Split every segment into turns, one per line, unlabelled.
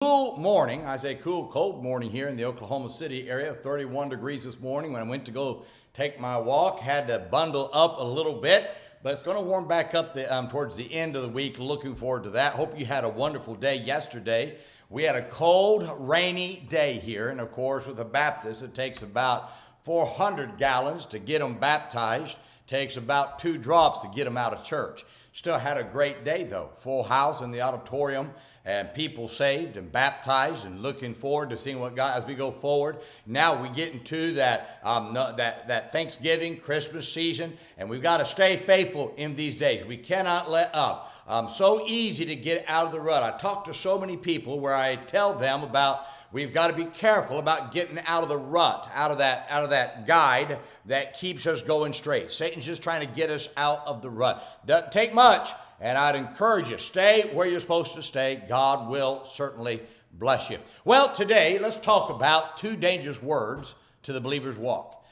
Cool morning. I say cool, cold morning here in the Oklahoma City area. 31 degrees this morning when I went to go take my walk. Had to bundle up a little bit, but it's going to warm back up towards the end of the week. Looking forward to that. Hope you had a wonderful day yesterday. We had a cold, rainy day here, and of course, with the Baptists, it takes about 400 gallons to get them baptized. Takes about 2 drops to get them out of church. Still had a great day though. Full house in the auditorium and people saved and baptized, and looking forward to seeing what God as we go forward. Now we get into that Thanksgiving, Christmas season, and we've got to stay faithful in these days. We cannot let up. So easy to get out of the rut. I talk to so many people where I tell them about we've got to be careful about getting out of the rut, out of that guide that keeps us going straight. Satan's just trying to get us out of the rut. Doesn't take much, and I'd encourage you, stay where you're supposed to stay. God will certainly bless you. Well, today, let's talk about 2 dangerous words to the believer's walk.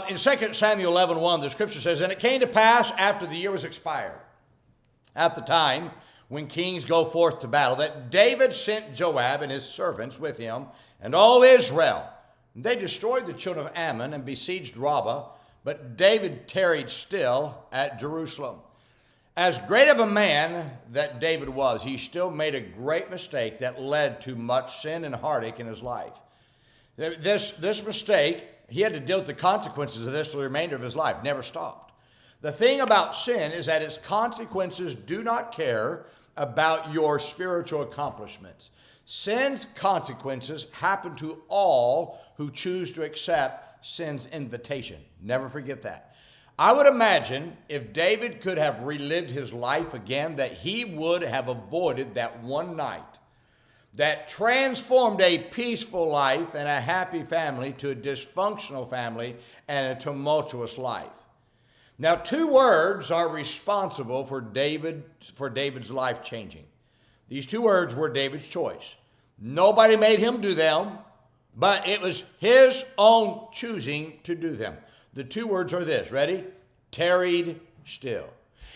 In 2 Samuel 11:1, the scripture says, "And it came to pass after the year was expired, at the time when kings go forth to battle, that David sent Joab and his servants with him and all Israel. And they destroyed the children of Ammon and besieged Rabbah, but David tarried still at Jerusalem." As great of a man that David was, he still made a great mistake that led to much sin and heartache in his life. This mistake, he had to deal with the consequences of this for the remainder of his life, never stopped. The thing about sin is that its consequences do not care about your spiritual accomplishments. Sin's consequences happen to all who choose to accept sin's invitation. Never forget that. I would imagine if David could have relived his life again, that he would have avoided that one night that transformed a peaceful life and a happy family to a dysfunctional family and a tumultuous life. Now, 2 words are responsible for David's life changing. These 2 words were David's choice. Nobody made him do them, but it was his own choosing to do them. The 2 words are this, ready? Tarried still.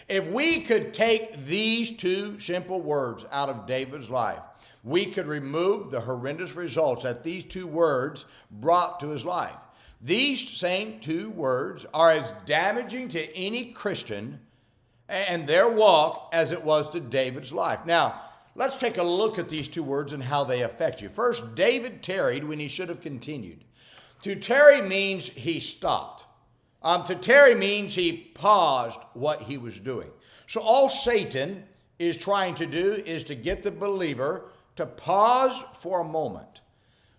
If we could take these 2 simple words out of David's life, we could remove the horrendous results that these 2 words brought to his life. These same 2 words are as damaging to any Christian and their walk as it was to David's life. Now, let's take a look at these 2 words and how they affect you. First, David tarried when he should have continued. To tarry means he stopped. To tarry means he paused what he was doing. So all Satan is trying to do is to get the believer to pause for a moment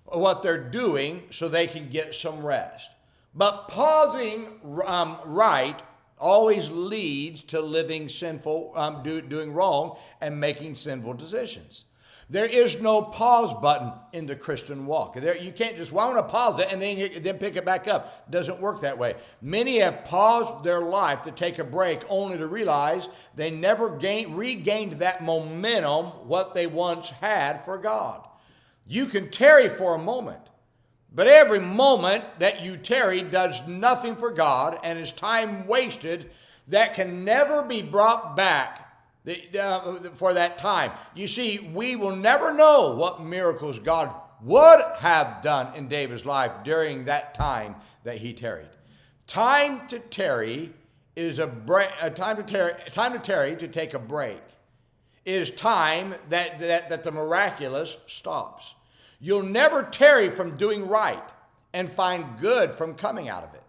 what they're doing so they can get some rest. But pausing right always leads to living sinful, doing wrong and making sinful decisions. There is no pause button in the Christian walk. You can't just, well, I want to pause it and then pick it back up. It doesn't work that way. Many have paused their life to take a break only to realize they never regained that momentum what they once had for God. You can tarry for a moment, but every moment that you tarry does nothing for God and is time wasted that can never be brought back for that time. You see, we will never know what miracles God would have done in David's life during that time that he tarried. Time to tarry is time to tarry to take a break. It is time that the miraculous stops. You'll never tarry from doing right and find good from coming out of it.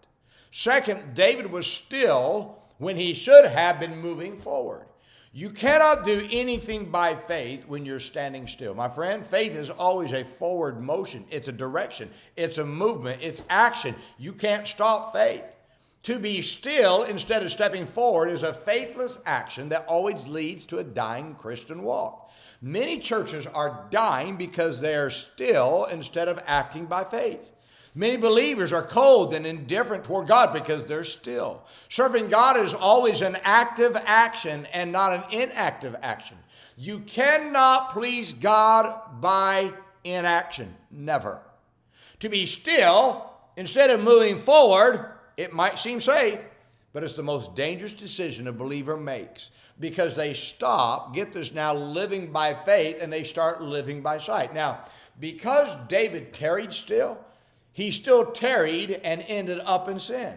Second, David was still when he should have been moving forward. You cannot do anything by faith when you're standing still. My friend, faith is always a forward motion. It's a direction. It's a movement. It's action. You can't stop faith. To be still instead of stepping forward is a faithless action that always leads to a dying Christian walk. Many churches are dying because they are still instead of acting by faith. Many believers are cold and indifferent toward God because they're still. Serving God is always an active action and not an inactive action. You cannot please God by inaction. Never. To be still, instead of moving forward, it might seem safe, But it's the most dangerous decision a believer makes because they stop, get this now, living by faith, and they start living by sight. Now, because David tarried still, he still tarried and ended up in sin.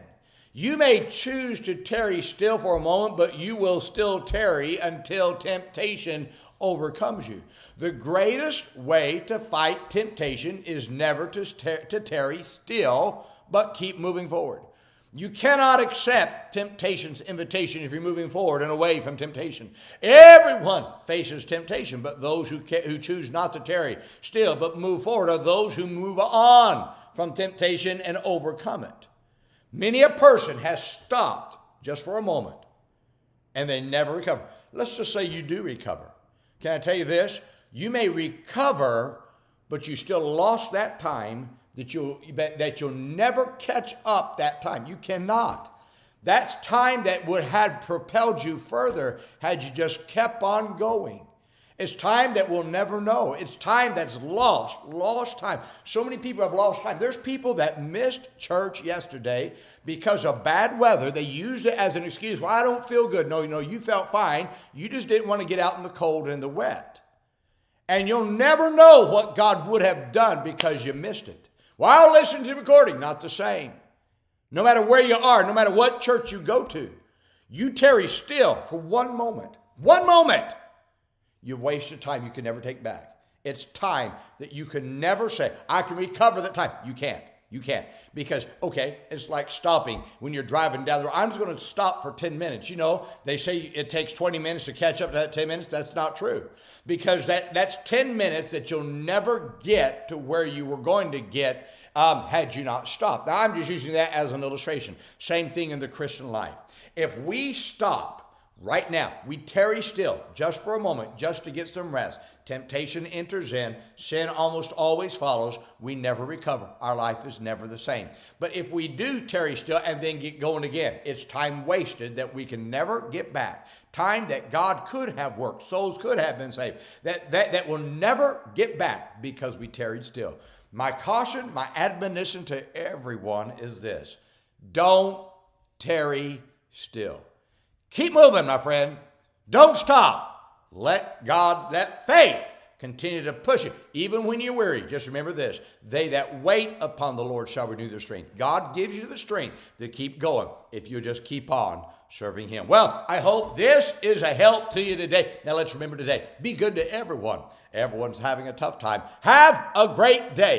You may choose to tarry still for a moment, but you will still tarry until temptation overcomes you. The greatest way to fight temptation is never to tarry still, but keep moving forward. You cannot accept temptation's invitation if you're moving forward and away from temptation. Everyone faces temptation, but those who choose not to tarry still, but move forward are those who move on from temptation and overcome it. Many a person has stopped just for a moment and they never recover. Let's just say you do recover. Can I tell you this? You may recover, but you still lost that time that you'll never catch up that time. You cannot. That's time that would have propelled you further had you just kept on going. It's time that we'll never know. It's time that's lost time. So many people have lost time. There's people that missed church yesterday because of bad weather. They used it as an excuse. Well, I don't feel good. No, you felt fine. You just didn't want to get out in the cold and the wet. And you'll never know what God would have done because you missed it. While listening to the recording, not the same. No matter where you are, no matter what church you go to, you tarry still for one moment. One moment. You've wasted time you can never take back. It's time that you can never say, I can recover that time. You can't. You can't. Because, okay, it's like stopping when you're driving down the road. I'm just going to stop for 10 minutes. You know, they say it takes 20 minutes to catch up to that 10 minutes. That's not true. Because that's 10 minutes that you'll never get to where you were going to get had you not stopped. Now, I'm just using that as an illustration. Same thing in the Christian life. If we stop right now, we tarry still just for a moment, just to get some rest. Temptation enters in. Sin almost always follows. We never recover. Our life is never the same. But if we do tarry still and then get going again, it's time wasted that we can never get back. Time that God could have worked. Souls could have been saved. That will never get back because we tarried still. My caution, my admonition to everyone is this. Don't tarry still. Keep moving, my friend. Don't stop. Let faith continue to push it. Even when you're weary, just remember this. They that wait upon the Lord shall renew their strength. God gives you the strength to keep going if you just keep on serving Him. Well, I hope this is a help to you today. Now let's remember today, be good to everyone. Everyone's having a tough time. Have a great day.